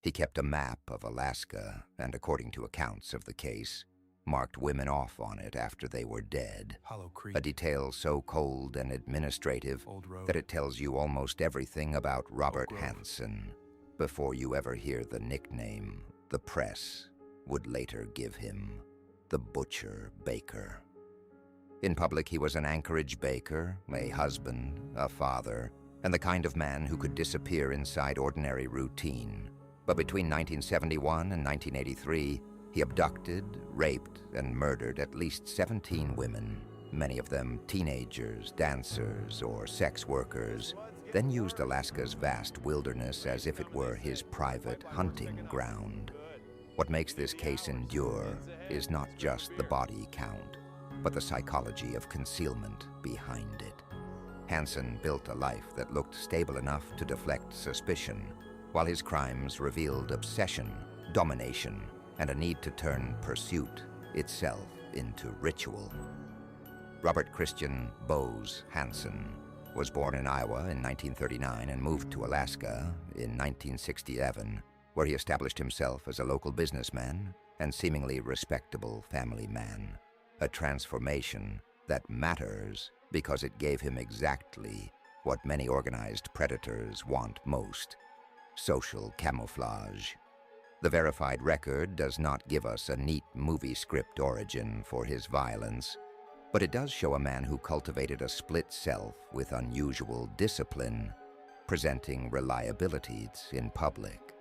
He kept a map of Alaska and, according to accounts of the case, marked women off on it after they were dead. Hollow Creek. A detail so cold and administrative that it tells you almost everything about Robert Hansen before you ever hear the nickname the press would later give him, the Butcher Baker. In public, he was an Anchorage baker, a husband, a father, and the kind of man who could disappear inside ordinary routine. But between 1971 and 1983, he abducted, raped, and murdered at least 17 women, many of them teenagers, dancers, or sex workers, then used Alaska's vast wilderness as if it were his private hunting ground. What makes this case endure is not just the body count, but the psychology of concealment behind it. Hansen built a life that looked stable enough to deflect suspicion, while his crimes revealed obsession, domination, and a need to turn pursuit itself into ritual. Robert Christian Bose Hansen was born in Iowa in 1939 and moved to Alaska in 1967, where he established himself as a local businessman and seemingly respectable family man. A transformation that matters because it gave him exactly what many organized predators want most: social camouflage. The verified record does not give us a neat movie script origin for his violence, but it does show a man who cultivated a split self with unusual discipline, presenting reliabilities in public,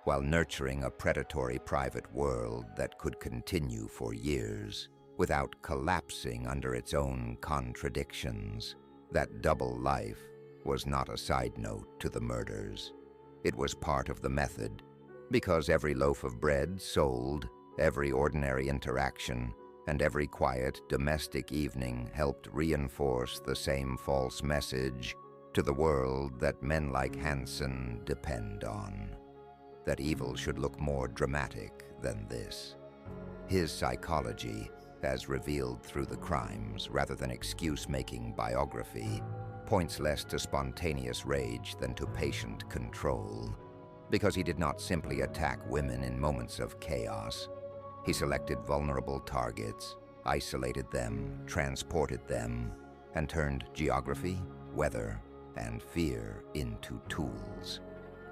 while nurturing a predatory private world that could continue for years without collapsing under its own contradictions. That double life was not a side note to the murders. It was part of the method, because every loaf of bread sold, every ordinary interaction, and every quiet domestic evening helped reinforce the same false message to the world that men like Hansen depend on: that evil should look more dramatic than this. His psychology, as revealed through the crimes rather than excuse-making biography, points less to spontaneous rage than to patient control, because he did not simply attack women in moments of chaos. He selected vulnerable targets, isolated them, transported them, and turned geography, weather, and fear into tools.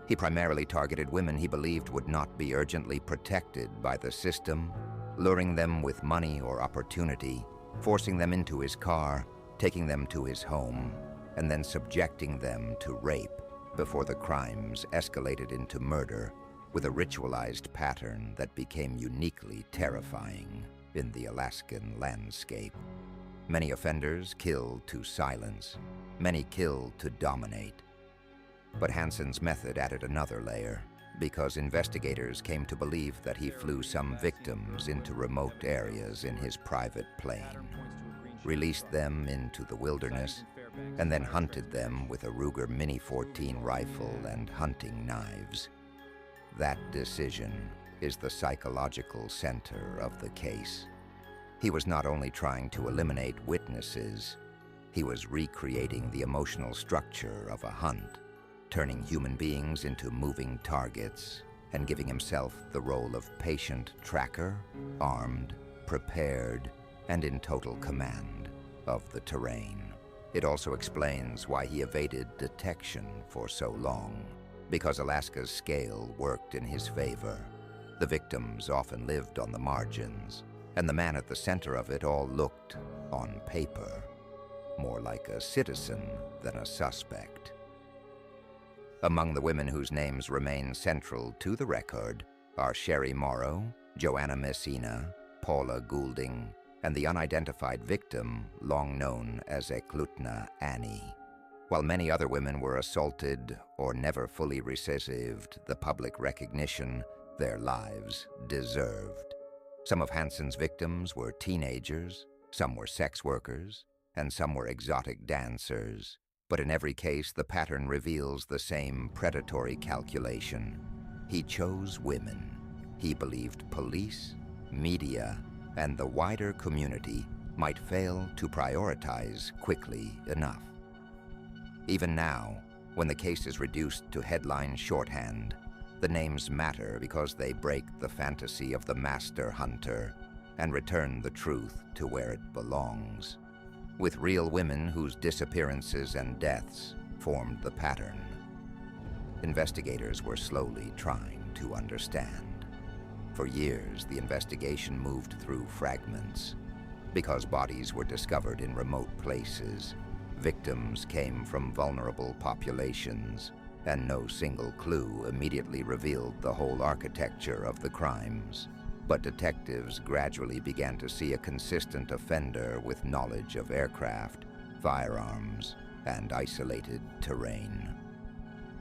He primarily targeted women he believed would not be urgently protected by the system, luring them with money or opportunity, forcing them into his car, taking them to his home, and then subjecting them to rape before the crimes escalated into murder, with a ritualized pattern that became uniquely terrifying in the Alaskan landscape. Many offenders killed to silence, many killed to dominate. But Hansen's method added another layer, because investigators came to believe that he flew some victims into remote areas in his private plane, released them into the wilderness, and then hunted them with a Ruger Mini-14 rifle and hunting knives. That decision is the psychological center of the case. He was not only trying to eliminate witnesses, he was recreating the emotional structure of a hunt, turning human beings into moving targets, and giving himself the role of patient tracker, armed, prepared, and in total command of the terrain. It also explains why he evaded detection for so long, because Alaska's scale worked in his favor. The victims often lived on the margins, and the man at the center of it all looked, on paper, more like a citizen than a suspect. Among the women whose names remain central to the record are Sherry Morrow, Joanna Messina, Paula Goulding, and the unidentified victim, long known as Eklutna Annie. While many other women were assaulted or never fully received the public recognition their lives deserved. Some of Hansen's victims were teenagers, some were sex workers, and some were exotic dancers. But in every case, the pattern reveals the same predatory calculation. He chose women. He believed police, media, and the wider community might fail to prioritize quickly enough. Even now, when the case is reduced to headline shorthand, The names matter because they break the fantasy of the master hunter and return the truth to where it belongs, with real women whose disappearances and deaths formed the pattern. Investigators were slowly trying to understand. For years, the investigation moved through fragments. Because bodies were discovered in remote places, victims came from vulnerable populations, and no single clue immediately revealed the whole architecture of the crimes. But detectives gradually began to see a consistent offender with knowledge of aircraft, firearms, and isolated terrain.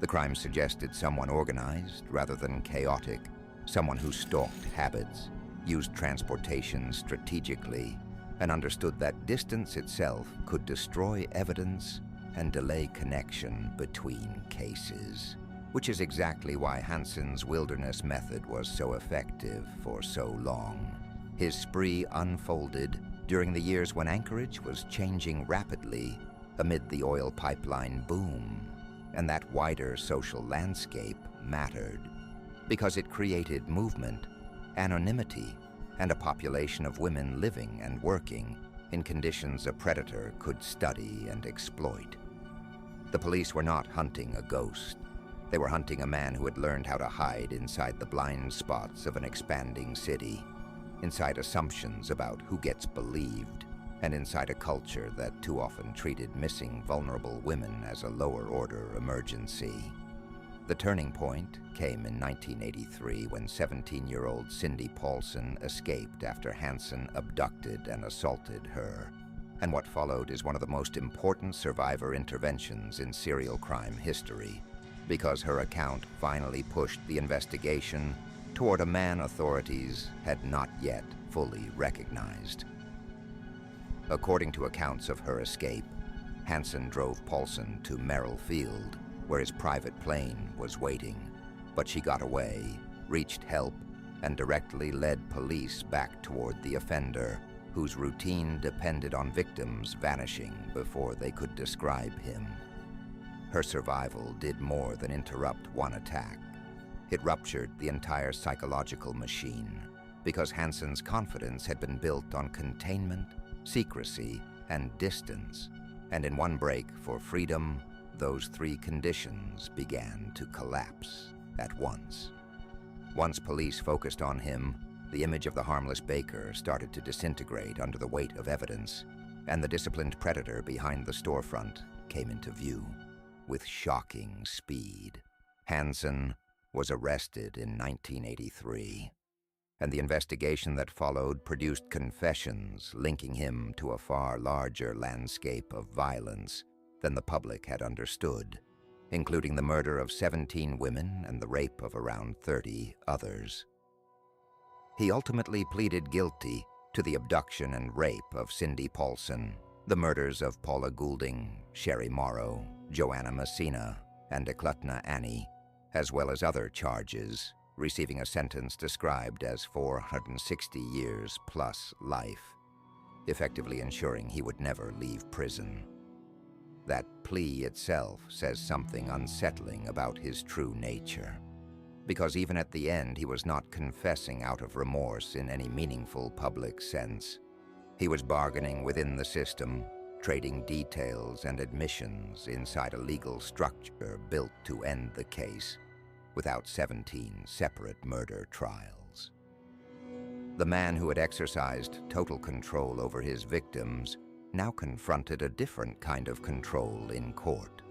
The crime suggested someone organized rather than chaotic, someone who stalked habits, used transportation strategically, and understood that distance itself could destroy evidence and delay connection between cases, which is exactly why Hansen's wilderness method was so effective for so long. His spree unfolded during the years when Anchorage was changing rapidly amid the oil pipeline boom, and that wider social landscape mattered because it created movement, anonymity, and a population of women living and working in conditions a predator could study and exploit. The police were not hunting a ghost. They were hunting a man who had learned how to hide inside the blind spots of an expanding city, inside assumptions about who gets believed, and inside a culture that too often treated missing vulnerable women as a lower-order emergency. The turning point came in 1983 when 17-year-old Cindy Paulson escaped after Hansen abducted and assaulted her. And what followed is one of the most important survivor interventions in serial crime history, because her account finally pushed the investigation toward a man authorities had not yet fully recognized. According to accounts of her escape, Hansen drove Paulson to Merrill Field, where his private plane was waiting. But she got away, reached help, and directly led police back toward the offender, whose routine depended on victims vanishing before they could describe him. Her survival did more than interrupt one attack. It ruptured the entire psychological machine, because Hansen's confidence had been built on containment, secrecy, and distance, and in one break for freedom, those three conditions began to collapse at once. Once police focused on him, the image of the harmless baker started to disintegrate under the weight of evidence, and the disciplined predator behind the storefront came into view with shocking speed. Hansen was arrested in 1983, and the investigation that followed produced confessions linking him to a far larger landscape of violence than the public had understood, including the murder of 17 women and the rape of around 30 others. He ultimately pleaded guilty to the abduction and rape of Cindy Paulson, the murders of Paula Goulding, Sherry Morrow, Joanna Messina, and Eklutna Annie, as well as other charges, receiving a sentence described as 460 years plus life, effectively ensuring he would never leave prison. That plea itself says something unsettling about his true nature, because even at the end he was not confessing out of remorse in any meaningful public sense. He was bargaining within the system, trading details and admissions inside a legal structure built to end the case, without 17 separate murder trials. The man who had exercised total control over his victims now confronted a different kind of control in court,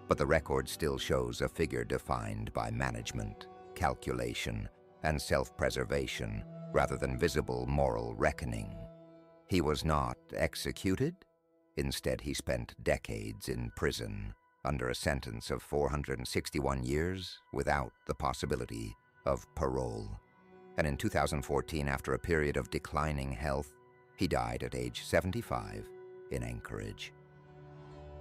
but the record still shows a figure defined by management, calculation, and self-preservation rather than visible moral reckoning. He was not executed. Instead, he spent decades in prison under a sentence of 461 years without the possibility of parole. And in 2014, after a period of declining health, he died at age 75 in Anchorage.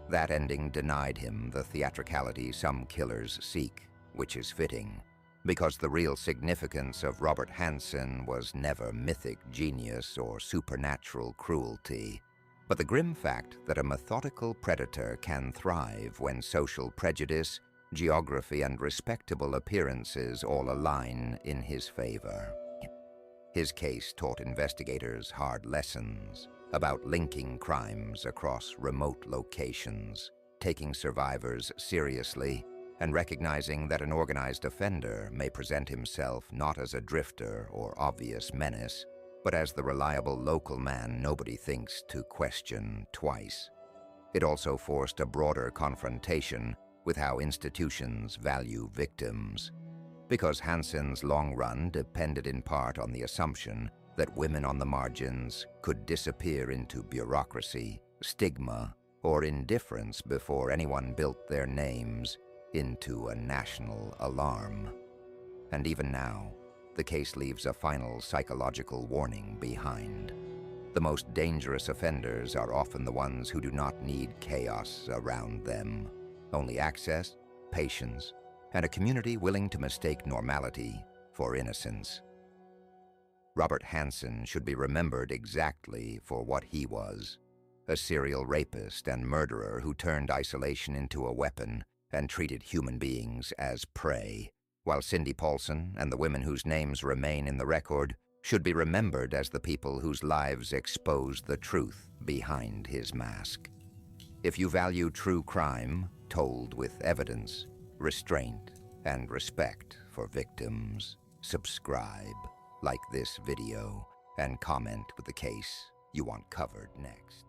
That ending denied him the theatricality some killers seek, which is fitting, because the real significance of Robert Hansen was never mythic genius or supernatural cruelty, but the grim fact that a methodical predator can thrive when social prejudice, Geography and respectable appearances all align in his favor. His case taught investigators hard lessons about linking crimes across remote locations, taking survivors seriously, and recognizing that an organized offender may present himself not as a drifter or obvious menace, but as the reliable local man nobody thinks to question twice. It also forced a broader confrontation with how institutions value victims, because Hansen's long run depended in part on the assumption that women on the margins could disappear into bureaucracy, stigma, or indifference before anyone built their names into a national alarm. And even now, the case leaves a final psychological warning behind. The most dangerous offenders are often the ones who do not need chaos around them, only access, patience, and a community willing to mistake normality for innocence. Robert Hansen should be remembered exactly for what he was, a serial rapist and murderer who turned isolation into a weapon and treated human beings as prey, while Cindy Paulson and the women whose names remain in the record should be remembered as the people whose lives exposed the truth behind his mask. If you value true crime told with evidence, restraint, and respect for victims, subscribe, like this video, and comment with the case you want covered next.